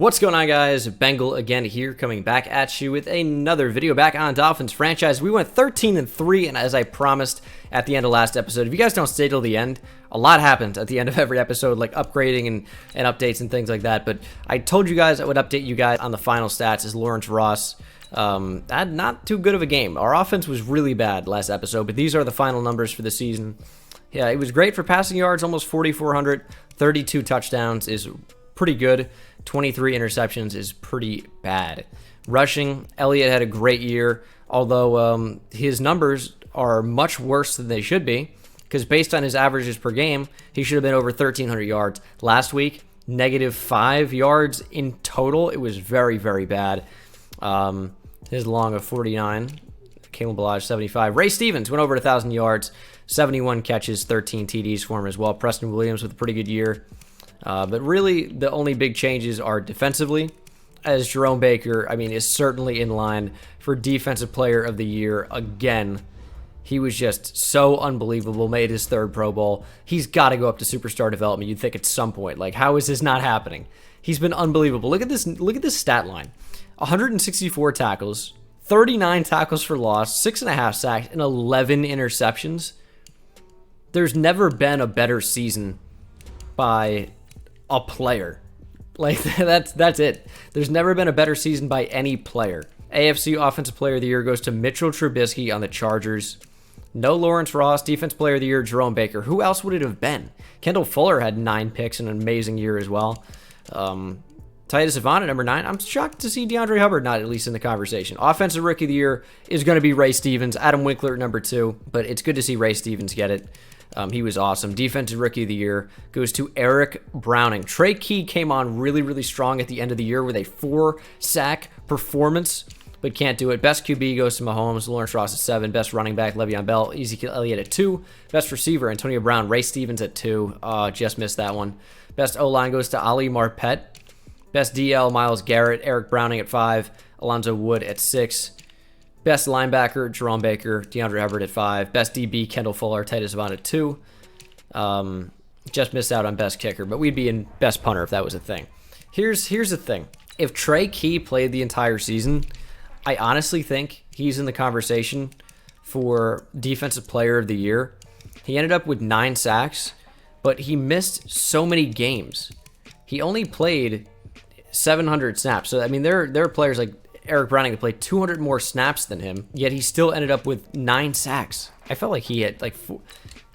What's going on, guys? Bengal again here, coming back at you with another video back on Dolphins franchise. We went 13-3, and as I promised at the end of last episode, if you guys don't stay till the end, a lot happens at the end of every episode, like upgrading and updates and things like that. But I told you guys I would update you guys on the final stats as Lawrence Ross had not too good of a game. Our offense was really bad last episode, but these are the final numbers for the season. Yeah, it was great for passing yards, almost 4,400, 32 touchdowns is pretty good. 23 interceptions is pretty bad. Rushing, Elliott had a great year, although his numbers are much worse than they should be, because based on his averages per game, he should have been over 1,300 yards. Last week, -5 yards in total. It was very, very bad. His long of 49. Caleb Balaj, 75. Ray Stevens went over 1,000 yards, 71 catches, 13 TDs for him as well. Preston Williams with a pretty good year. But really, the only big changes are defensively, as Jerome Baker, is certainly in line for Defensive Player of the Year again. He was just so unbelievable, made his 3rd Pro Bowl. He's got to go up to superstar development, you'd think, at some point. Like, how is this not happening? He's been unbelievable. Look at this stat line. 164 tackles, 39 tackles for loss, 6.5 sacks, and 11 interceptions. There's never been a better season by a player. Like, that's it. There's never been a better season by any player. AFC Offensive Player of the Year goes to Mitchell Trubisky on the Chargers. No Lawrence Ross. Defense Player of the Year, Jerome Baker. Who else would it have been? Kendall Fuller had 9 picks and an amazing year as well. Titus Avant at number 9. I'm shocked to see DeAndre Hubbard not at least in the conversation. Offensive Rookie of the Year is going to be Ray Stevens. Adam Winkler at number 2, but it's good to see Ray Stevens get it. He was awesome. Defensive Rookie of the Year goes to Eric Browning. Trey Key came on really, really strong at the end of the year with a 4-sack performance, but can't do it. Best QB goes to Mahomes. Lawrence Ross at 7. Best running back, Le'Veon Bell. Ezekiel Elliott at 2. Best receiver, Antonio Brown. Ray Stevens at 2. Just missed that one. Best O-line goes to Ali Marpet. Best DL, Myles Garrett. Eric Browning at 5. Alonzo Wood at 6. Best linebacker, Jerome Baker, DeAndre Hubbard at 5. Best DB, Kendall Fuller, Titus Avant at 2. Just missed out on best kicker, but we'd be in best punter if that was a thing. Here's the thing. If Trey Key played the entire season, I honestly think he's in the conversation for Defensive Player of the Year. He ended up with 9 sacks, but he missed so many games. He only played 700 snaps. So, there are players like Eric Browning that played 200 more snaps than him, yet he still ended up with 9 sacks. I felt like he had like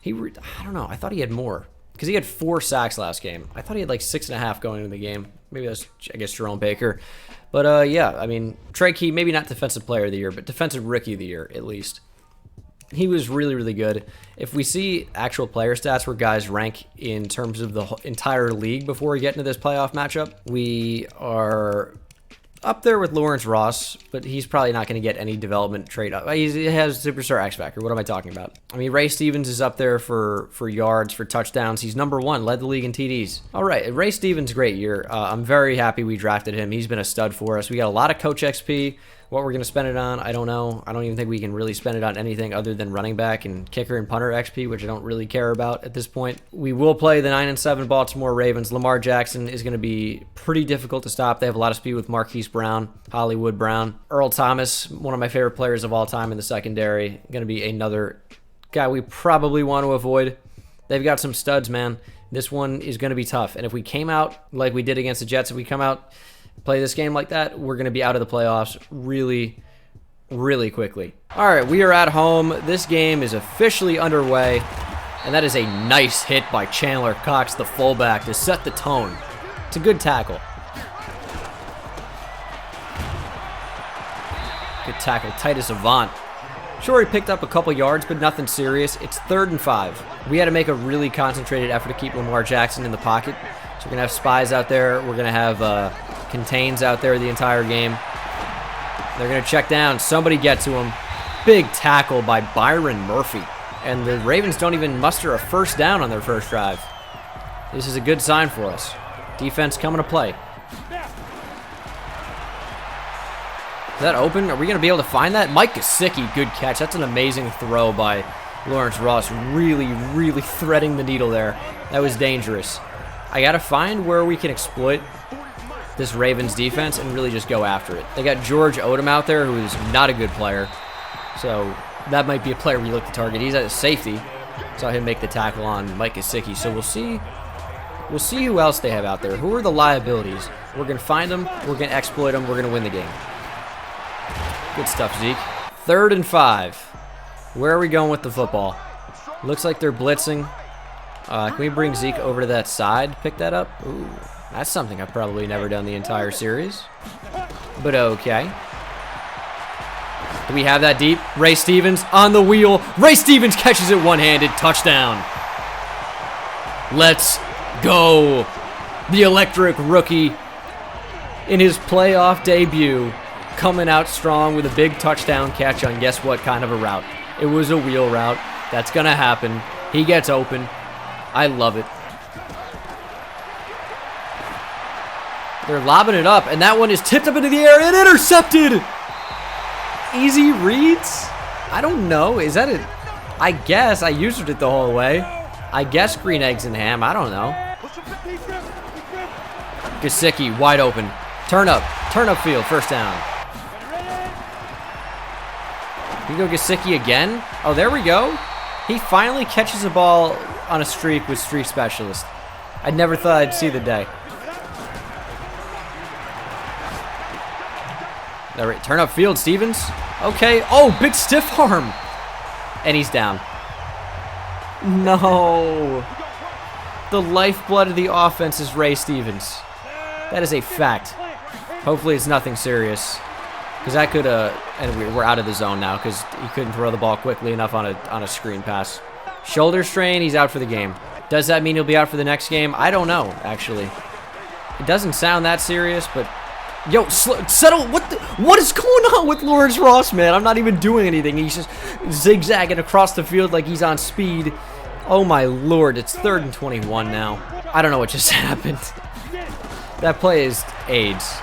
I don't know. I thought he had more because he had 4 sacks last game. I thought he had like 6.5 going into the game. Maybe that's, I guess, Jerome Baker. But yeah, Trey Key, maybe not Defensive Player of the Year, but Defensive Rookie of the Year at least. He was really, really good. If we see actual player stats where guys rank in terms of the entire league before we get into this playoff matchup, we are up there with Lawrence Ross, but he's probably not going to get any development trade up. He has superstar X Factor. What am I talking about? Ray Stevens is up there for yards, for touchdowns. He's number 1, led the league in TDs. All right, Ray Stevens, great year. I'm very happy we drafted him. He's been a stud for us. We got a lot of coach XP. What we're going to spend it on, I don't know. I don't even think we can really spend it on anything other than running back and kicker and punter XP, which I don't really care about at this point. We will play the 9-7 Baltimore Ravens. Lamar Jackson is going to be pretty difficult to stop. They have a lot of speed with Marquise Brown, Hollywood Brown. Earl Thomas, one of my favorite players of all time in the secondary. Going to be another guy we probably want to avoid. They've got some studs, man. This one is going to be tough. And if we came out like we did against the Jets, if we come out play this game like that, we're going to be out of the playoffs really, really quickly. All right, we are at home. This game is officially underway, and that is a nice hit by Chandler Cox, the fullback, to set the tone. It's a good tackle. Good tackle, Titus Avant. Sure, he picked up a couple yards, but nothing serious. It's 3rd and 5. We had to make a really concentrated effort to keep Lamar Jackson in the pocket. So we're going to have spies out there. We're going to have contains out there the entire game. They're going to check down. Somebody get to him. Big tackle by Byron Murphy. And the Ravens don't even muster a first down on their first drive. This is a good sign for us. Defense coming to play. Is that open? Are we going to be able to find that? Mike Gesicki, good catch. That's an amazing throw by Lawrence Ross. Really, really threading the needle there. That was dangerous. I got to find where we can exploit this Ravens defense and really just go after it. They got George Odom out there, who is not a good player. So that might be a player we look to target. He's at a safety. Saw him make the tackle on Mike Gesicki. So we'll see who else they have out there. Who are the liabilities? We're going to find them. We're going to exploit them. We're going to win the game. Good stuff, Zeke. 3rd and 5. Where are we going with the football? Looks like they're blitzing. Can we bring Zeke over to that side? Pick that up? Ooh, that's something I've probably never done the entire series. But okay. Do we have that deep? Ray Stevens on the wheel. Ray Stevens catches it one-handed. Touchdown. Let's go. The electric rookie in his playoff debut coming out strong with a big touchdown catch on guess what kind of a route. It was a wheel route. That's going to happen. He gets open. I love it. They're lobbing it up, and that one is tipped up into the air and intercepted. Easy reads? I don't know. Is that it? I guess. I used it the whole way. I guess green eggs and ham. I don't know. Gesicki, wide open. Turn up field. First down. We go Gesicki again. Oh, there we go. He finally catches a ball on a streak with Streak Specialist. I never thought I'd see the day. All right, turn up field, Stevens. Okay. Oh, big stiff arm. And he's down. No. The lifeblood of the offense is Ray Stevens. That is a fact. Hopefully it's nothing serious. Because that could, and we're out of the zone now because he couldn't throw the ball quickly enough on a screen pass. Shoulder strain, he's out for the game. Does that mean he'll be out for the next game? I don't know, actually. It doesn't sound that serious, but... Yo, settle, what is going on with Lawrence Ross, man? I'm not even doing anything. He's just zigzagging across the field like he's on speed. Oh, my Lord, it's 3rd and 21 now. I don't know what just happened. That play is AIDS.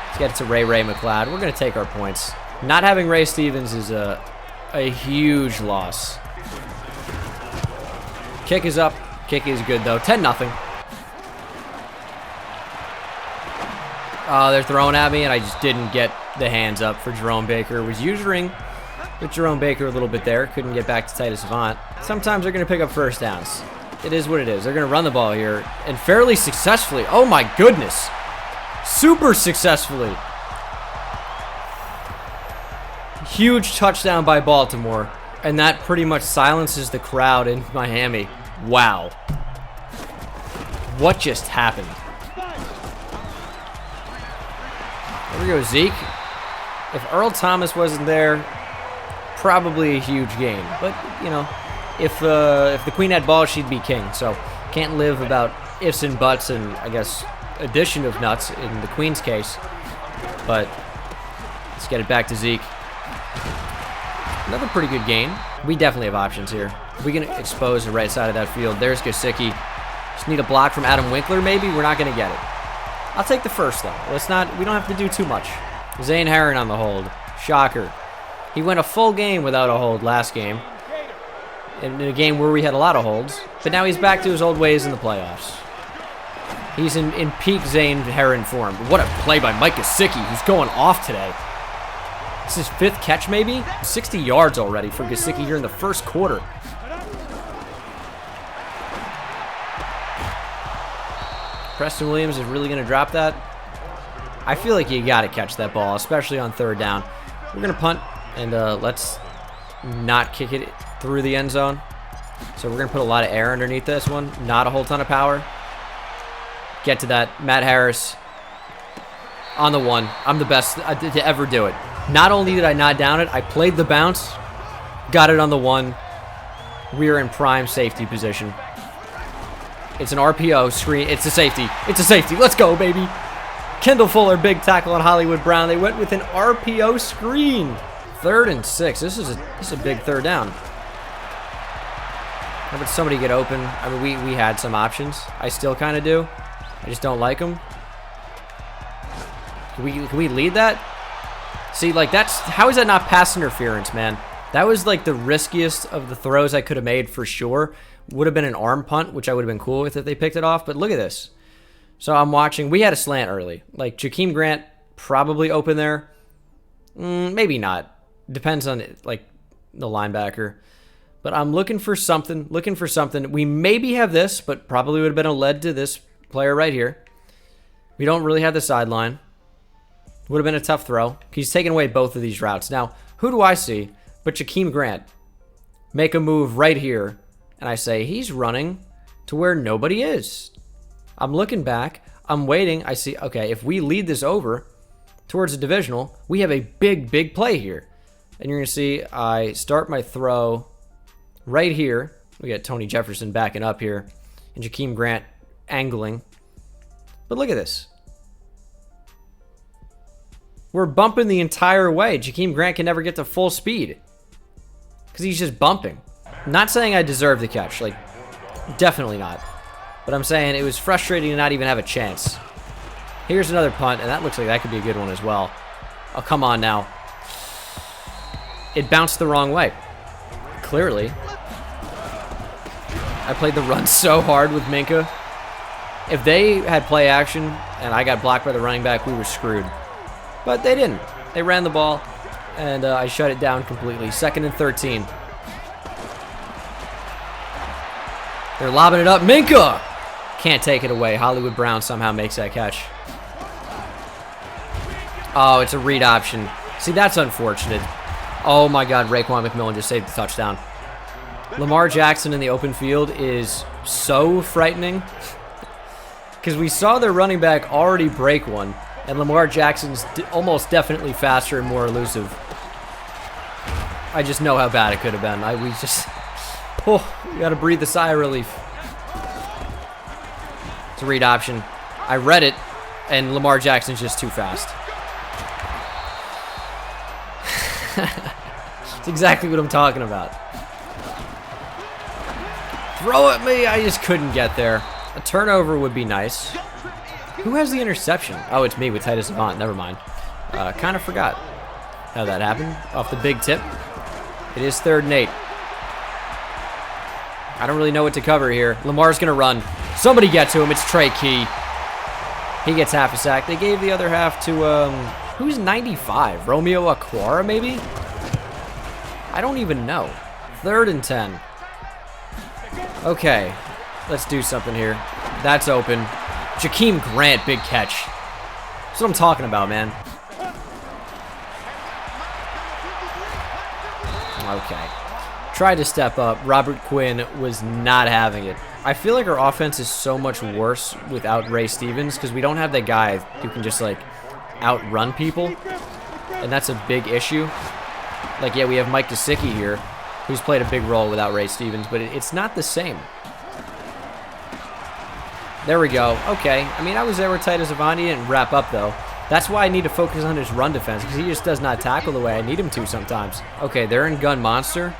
Let's get it to Ray McLeod. We're going to take our points. Not having Ray Stevens is a huge loss. Kick is up. Kick is good, though. 10-0. Oh, they're throwing at me, and I just didn't get the hands up for Jerome Baker. Was using with Jerome Baker a little bit there. Couldn't get back to Titus Avant. Sometimes they're going to pick up first downs. It is what it is. They're going to run the ball here, and fairly successfully. Oh, my goodness. Super successfully. Huge touchdown by Baltimore, and that pretty much silences the crowd in Miami. Wow. What just happened? There we go, Zeke. If Earl Thomas wasn't there, probably a huge game. But, you know, if the Queen had ball, she'd be king. So, can't live about ifs and buts and, I guess, addition of nuts in the Queen's case. But, let's get it back to Zeke. Another pretty good game. We definitely have options here. We can expose the right side of that field. There's Gesicki. Just need a block from Adam Winkler, maybe. We're not going to get it. I'll take the first, though. We don't have to do too much. Zane Herron on the hold. Shocker. He went a full game without a hold last game. In a game where we had a lot of holds. But now he's back to his old ways in the playoffs. He's in peak Zane Herron form. What a play by Mike Gesicki, who's going off today. This is his 5th catch, maybe? 60 yards already for Gesicki here in the first quarter. Preston Williams is really going to drop that. I feel like you got to catch that ball, especially on 3rd down. We're going to punt, and let's not kick it through the end zone. So we're going to put a lot of air underneath this one. Not a whole ton of power. Get to that. Matt Harris on the 1. I'm the best to ever do it. Not only did I not down it, I played the bounce, got it on the 1. We are in prime safety position. It's an RPO screen. It's a safety. It's a safety. Let's go, baby. Kendall Fuller, big tackle on Hollywood Brown. They went with an RPO screen. 3rd and 6. This is a big 3rd down. How about somebody get open? I mean, we had some options. I still kind of do. I just don't like them. Can we lead that? See, like, how is that not pass interference, man? That was like the riskiest of the throws I could have made for sure. Would have been an arm punt, which I would have been cool with if they picked it off. But look at this. So I'm watching. We had a slant early. Like, Jakeem Grant probably open there. Maybe not. Depends on, like, the linebacker. But I'm looking for something. We maybe have this, but probably would have been a lead to this player right here. We don't really have the sideline. Would have been a tough throw. He's taking away both of these routes. Now, who do I see but Jakeem Grant make a move right here? And I say, he's running to where nobody is. I'm looking back. I'm waiting. I see, okay, if we lead this over towards the divisional, we have a big, big play here. And you're going to see I start my throw right here. We got Tony Jefferson backing up here and Jakeem Grant angling. But look at this. We're bumping the entire way. Jakeem Grant can never get to full speed because he's just bumping. Not saying I deserve the catch. Like, definitely not. But I'm saying it was frustrating to not even have a chance. Here's another punt, and that looks like that could be a good one as well. Oh, come on now. It bounced the wrong way. Clearly. I played the run so hard with Minka. If they had play action and I got blocked by the running back, we were screwed. But they didn't. They ran the ball, and I shut it down completely. 2nd and 13. They're lobbing it up. Minka! Can't take it away. Hollywood Brown somehow makes that catch. Oh, it's a read option. See, that's unfortunate. Oh my God, Raekwon McMillan just saved the touchdown. Lamar Jackson in the open field is so frightening. Because we saw their running back already break one. And Lamar Jackson's almost definitely faster and more elusive. I just know how bad it could have been. We got to breathe a sigh of relief. It's a read option. I read it, and Lamar Jackson's just too fast. It's exactly what I'm talking about. Throw at me. I just couldn't get there. A turnover would be nice. Who has the interception? Oh, it's me with Titus Avant. Never mind. Kind of forgot how that happened. Off the big tip. It is 3rd and 8. I don't really know what to cover here. Lamar's going to run. Somebody get to him. It's Trey Key. He gets half a sack. They gave the other half to, who's 95? Romeo Aquara, maybe? I don't even know. 3rd and 10. Okay. Let's do something here. That's open. Jakeem Grant, big catch. That's what I'm talking about, man. Okay. Tried to step up. Robert Quinn was not having it. I feel like our offense is so much worse without Ray Stevens because we don't have that guy who can just, like, outrun people. And that's a big issue. Like, yeah, we have Mike Gesicki here, who's played a big role without Ray Stevens, but it's not the same. There we go. Okay. I mean, I was there with Titus Avant. He didn't wrap up, though. That's why I need to focus on his run defense, because he just does not tackle the way I need him to sometimes. Okay, they're in gun monster.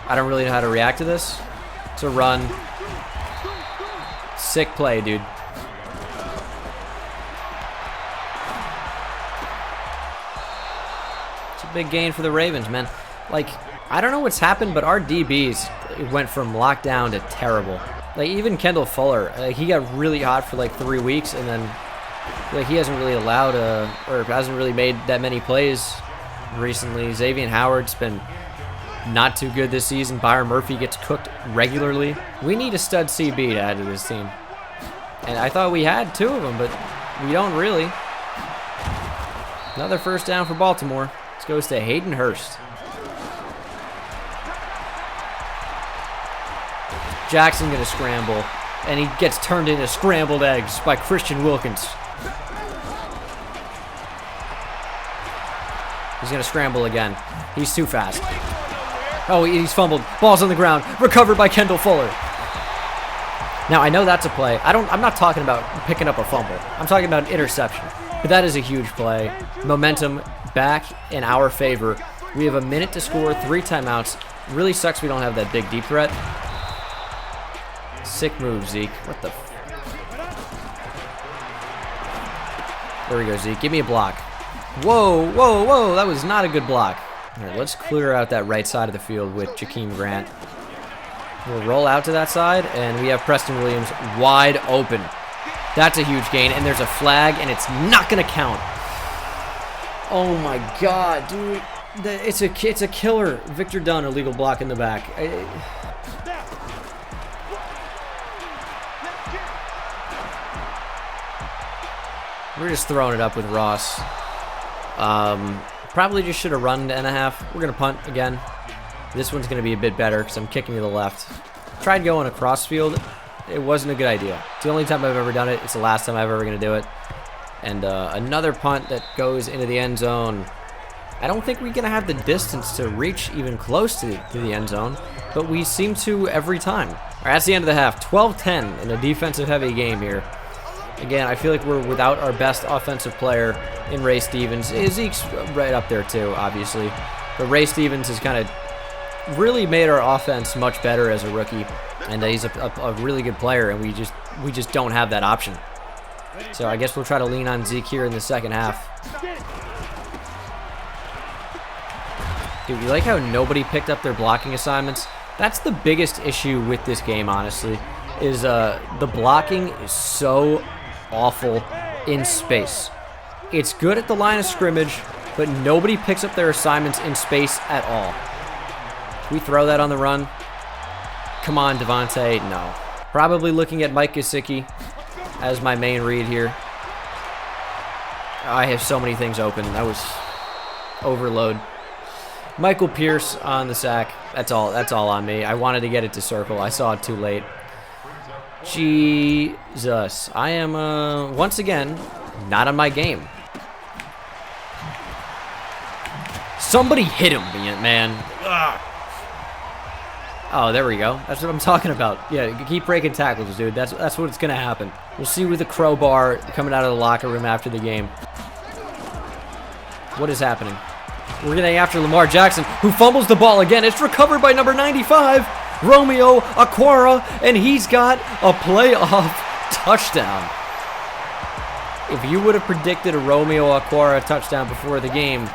I don't really know how to react to this. It's a run. Sick play, dude. It's a big gain for the Ravens, man. Like, I don't know what's happened, but our DBs went from lockdown to terrible. Like, even Kendall Fuller, he got really hot for like 3 weeks, and then like he hasn't really allowed or hasn't really made that many plays recently. Xavier Howard's been not too good this season. Byron Murphy gets cooked regularly. We need a stud CB to add to this team. And I thought we had 2 of them, but we don't really. Another first down for Baltimore. This goes to Hayden Hurst. Jackson gonna scramble, and he gets turned into scrambled eggs by Christian Wilkins. He's gonna scramble again. He's too fast. Oh, he's fumbled. Ball's on the ground. Recovered by Kendall Fuller. Now, I know that's a play. I'm not talking about picking up a fumble. I'm talking about an interception. But that is a huge play. Momentum back in our favor. We have a minute to score, 3 timeouts. Really sucks we don't have that big deep threat. Sick move, Zeke. What the There we go, Zeke. Give me a block. Whoa, whoa, whoa. That was not a good block. All right, let's clear out that right side of the field with Jakeem Grant. We'll roll out to that side, and we have Preston Williams wide open. That's a huge gain, and there's a flag, and it's not going to count. Oh my God, dude. It's a killer. Victor Dunn, illegal block in the back. We're just throwing it up with Ross. Probably just should have run to N.5. We're going to punt again. This one's going to be a bit better because I'm kicking to the left. Tried going across field. It wasn't a good idea. It's the only time I've ever done it. It's the last time I'm ever going to do it. And another punt that goes into the end zone. I don't think we're going to have the distance to reach even close to the end zone, but we seem to every time. All right, that's the end of the half. 12-10 in a defensive-heavy game here. Again, I feel like we're without our best offensive player in Ray Stevens. Zeke's right up there too, obviously. But Ray Stevens has kind of really made our offense much better as a rookie. And he's a really good player, and we just don't have that option. So I guess we'll try to lean on Zeke here in the second half. Dude, you like how nobody picked up their blocking assignments? That's the biggest issue with this game, honestly, is the blocking is so awful in space. It's good at the line of scrimmage, but nobody picks up their assignments in space at all. Can we throw that on the run? Come on, Devontae. No. Probably looking at Mike Gesicki as my main read here. I have so many things open. That was overload. Michael Pierce on the sack. That's all on me. I wanted to get it to circle. I saw it too late. Jesus. I am, once again, not on my game. Somebody hit him, man. Ugh. Oh, there we go. That's what I'm talking about. Yeah, keep breaking tackles, dude. That's what's going to happen. We'll see with the crowbar coming out of the locker room after the game. What is happening? We're getting after Lamar Jackson, who fumbles the ball again. It's recovered by number 95, Romeo Okwara, and he's got a playoff touchdown. If you would have predicted a Romeo Okwara touchdown before the game,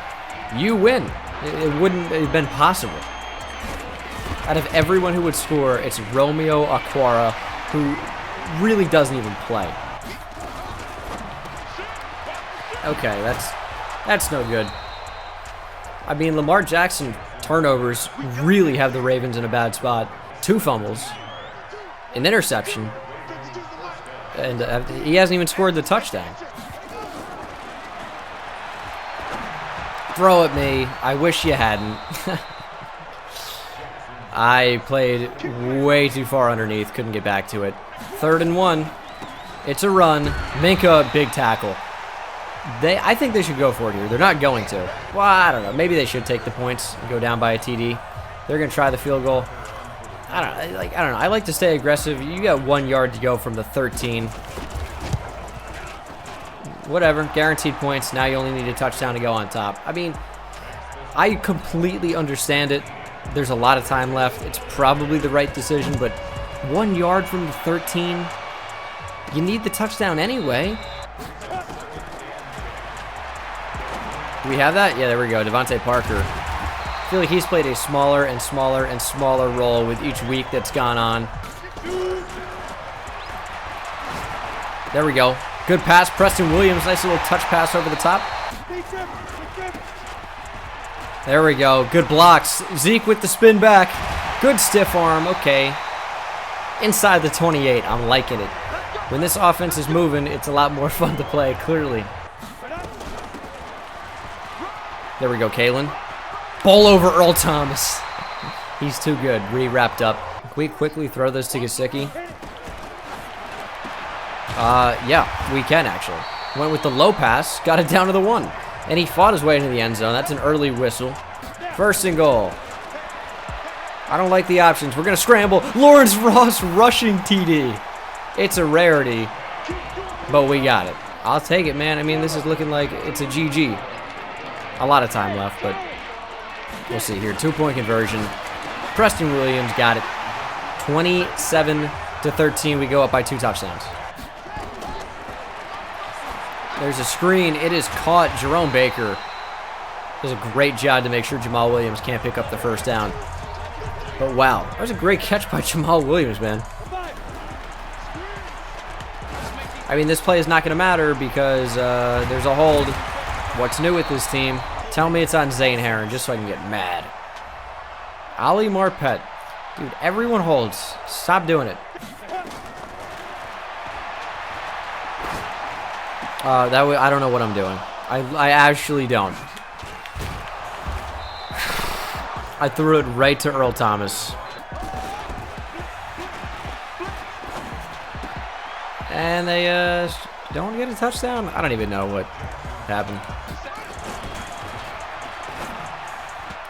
you win. It wouldn't have been possible. Out of everyone who would score, it's Romeo Okwara, who really doesn't even play. Okay, that's no good. I mean, Lamar Jackson turnovers really have the Ravens in a bad spot. 2 fumbles, an interception, and he hasn't even scored the touchdown. Throw at me. I wish you hadn't. I played way too far underneath. Couldn't get back to it. 3rd and 1. It's a run. Minka, big tackle. I think they should go for it here. They're not going to. Well, I don't know. Maybe they should take the points and go down by a TD. They're going to try the field goal. I don't know. I like to stay aggressive. You got 1 yard to go from the 13. Whatever. Guaranteed points. Now you only need a touchdown to go on top. I mean, I completely understand it. There's a lot of time left. It's probably the right decision, but 1 yard from the 13, you need the touchdown anyway. Do we have that? Yeah, there we go. Devontae Parker. I feel like he's played a smaller and smaller and smaller role with each week that's gone on. There we go. Good pass. Preston Williams. Nice little touch pass over the top. There we go. Good blocks. Zeke with the spin back. Good stiff arm. Okay. Inside the 28. I'm liking it. When this offense is moving, it's a lot more fun to play, clearly. There we go, Kalen. Ball over Earl Thomas. He's too good. Wrapped up. Can we quickly throw this to Gesicki? Yeah, we can actually. Went with the low pass, got it down to the 1. And he fought his way into the end zone. That's an early whistle. 1st and goal. I don't like the options. We're going to scramble. Lawrence Ross rushing TD. It's a rarity, but we got it. I'll take it, man. I mean, this is looking like it's a GG. A lot of time left, but we'll see here. 2-point conversion. Preston Williams got it. 27-13. We go up by 2 touchdowns. There's a screen. It is caught. Jerome Baker does a great job to make sure Jamal Williams can't pick up the 1st down. But wow, that was a great catch by Jamal Williams, man. I mean, this play is not going to matter because there's a hold. What's new with this team? Tell me it's on Zane Heron just so I can get mad. Ali Marpet. Dude, everyone holds. Stop doing it. I don't know what I'm doing. I actually don't. I threw it right to Earl Thomas. And they don't get a touchdown. I don't even know what happened.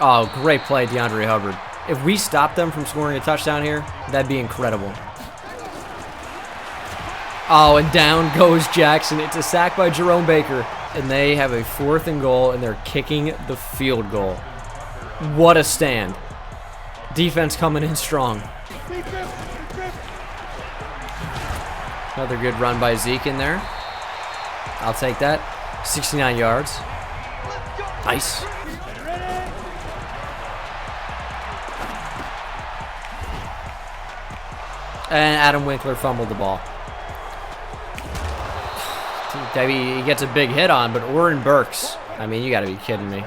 Oh, great play, DeAndre Hubbard. If we stop them from scoring a touchdown here, that'd be incredible. Oh, and down goes Jackson. It's a sack by Jerome Baker. And they have a 4th and goal, and they're kicking the field goal. What a stand. Defense coming in strong. Another good run by Zeke in there. I'll take that. 69 yards. Nice. And Adam Winkler fumbled the ball. He gets a big hit on, but Oren Burks. I mean, you got to be kidding me.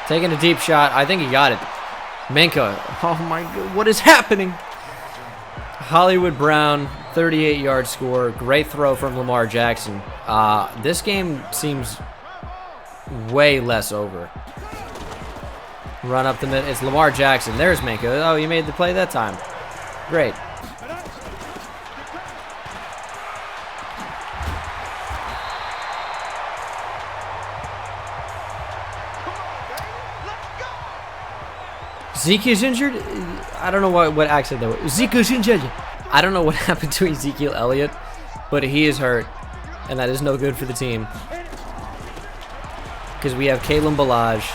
Taking a deep shot. I think he got it. Minka. Oh my God. What is happening? Hollywood Brown, 38-yard score. Great throw from Lamar Jackson. This game seems way less over. Run up the middle. It's Lamar Jackson. There's Minka. Oh, you made the play that time. Great. Zeke is injured? I don't know what accent that was. Zeke is injured. I don't know what happened to Ezekiel Elliott, but he is hurt, and that is no good for the team. Because we have Kalen Ballage.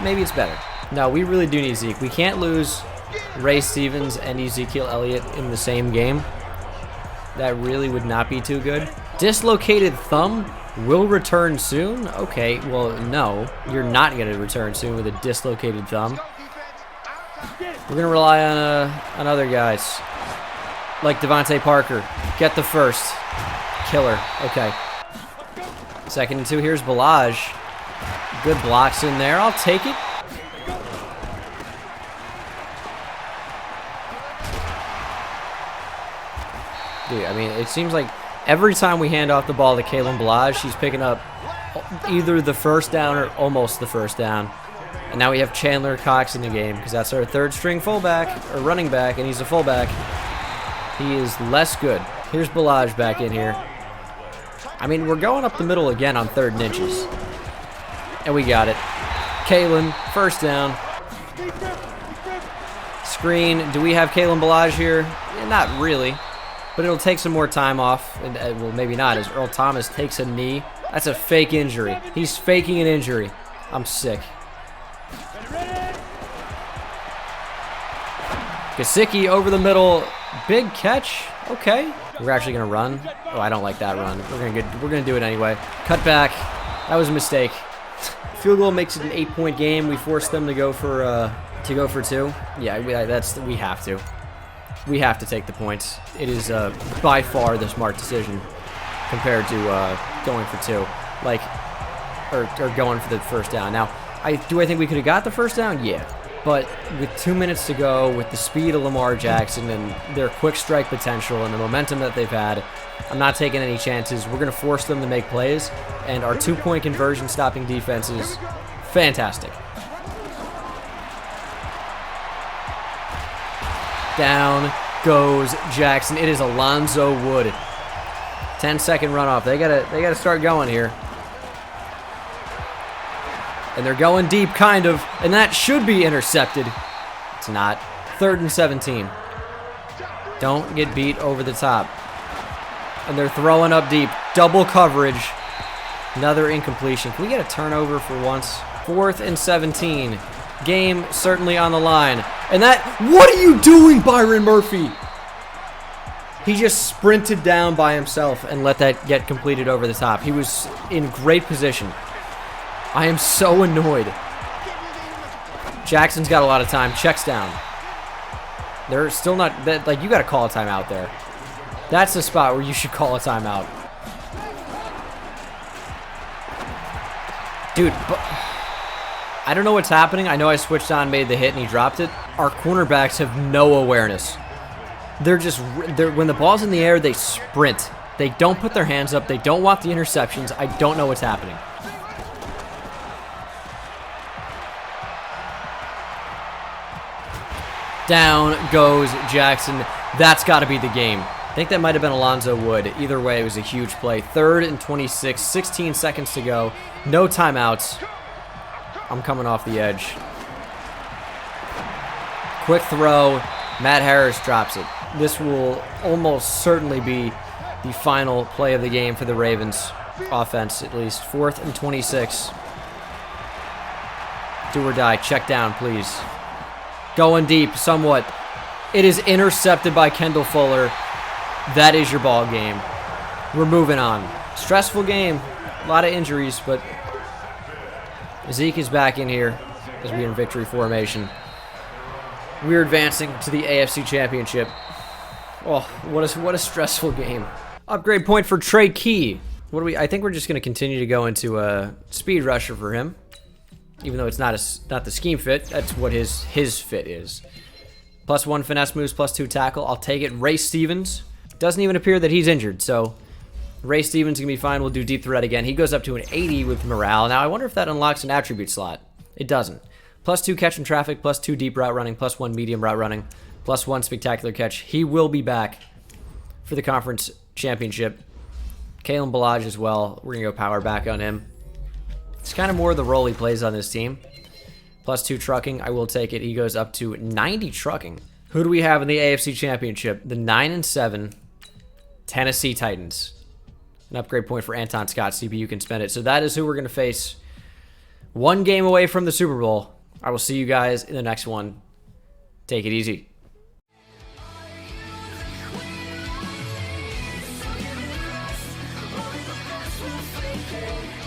Maybe it's better. No, we really do need Zeke. We can't lose Ray Stevens and Ezekiel Elliott in the same game. That really would not be too good. Dislocated thumb will return soon? Okay, well, no. You're not going to return soon with a dislocated thumb. We're going to rely on other guys. Like Devontae Parker. Get the first. Killer. Okay. 2nd and 2. Here's Ballage. Good blocks in there. I'll take it. Dude, I mean, it seems like every time we hand off the ball to Kalen Ballage, she's picking up either the first down or almost the first down. And now we have Chandler Cox in the game because that's our 3rd string fullback or running back, and he's a fullback. He is less good. Here's Ballage back in here. I mean, we're going up the middle again on 3rd and inches. And we got it. Kalen, first down. Screen. Do we have Kalen Ballage here? Yeah, not really. But it'll take some more time off. And, well, maybe not, as Earl Thomas takes a knee. That's a fake injury. He's faking an injury. I'm sick. Gesicki over the middle. Big catch. Okay. We're actually going to run. Oh, I don't like that run. We're going to do it anyway. Cut back. That was a mistake. Field goal makes it an 8-point game. We forced them to go for 2. Yeah, we have to. We have to take the points. It is by far the smart decision compared to going for 2, like, or going for the first down. Now, do I think we could have got the first down? Yeah, but with 2 minutes to go, with the speed of Lamar Jackson and their quick strike potential and the momentum that they've had, I'm not taking any chances. We're going to force them to make plays, and our 2-point conversion stopping defense is fantastic. Down goes Jackson. It is Alonzo Wood. 10-second runoff. They gotta start going here. And they're going deep, kind of, and that should be intercepted. It's not. 3rd and 17. Don't get beat over the top. And they're throwing up deep. Double coverage. Another incompletion. Can we get a turnover for once? 4th and 17. Game certainly on the line. And what are you doing, Byron Murphy? He just sprinted down by himself and let that get completed over the top. He was in great position. I am so annoyed. Jackson's got a lot of time. Checks down. They're still not, like, you got to call a timeout there. That's the spot where you should call a timeout. Dude, I don't know what's happening. I know I switched on, made the hit, and he dropped it. Our cornerbacks have no awareness. When the ball's in the air, they sprint. They don't put their hands up. They don't want the interceptions. I don't know what's happening. Down goes Jackson. That's got to be the game. I think that might have been Alonzo Wood. Either way, it was a huge play. 3rd and 26, 16 seconds to go. No timeouts. I'm coming off the edge. Quick throw. Matt Harris drops it. This will almost certainly be the final play of the game for the Ravens offense, at least. 4th and 26. Do or die. Check down, please. Going deep somewhat. It is intercepted by Kendall Fuller. That is your ball game. We're moving on. Stressful game. A lot of injuries, but Zeke is back in here as we're in victory formation. We're advancing to the AFC Championship. Oh, what a stressful game. Upgrade point for Trey Key. I think we're just going to continue to go into a speed rusher for him. Even though it's not the scheme fit, that's what his fit is. +1 finesse moves, +2 tackle. I'll take it. Ray Stevens. Doesn't even appear that he's injured, so Ray Stevens can be fine. We'll do deep threat again. He goes up to an 80 with morale. Now, I wonder if that unlocks an attribute slot. It doesn't. +2 catch in traffic, +2 deep route running, +1 medium route running, +1 spectacular catch. He will be back for the conference championship. Kalen Ballage as well. We're going to go power back on him. It's kind of more the role he plays on this team. +2 trucking. I will take it. He goes up to 90 trucking. Who do we have in the AFC Championship? The 9-7 Tennessee Titans. An upgrade point for Anton Scott. CPU can spend it. So that is who we're going to face. 1 game away from the Super Bowl. I will see you guys in the next one. Take it easy. We'll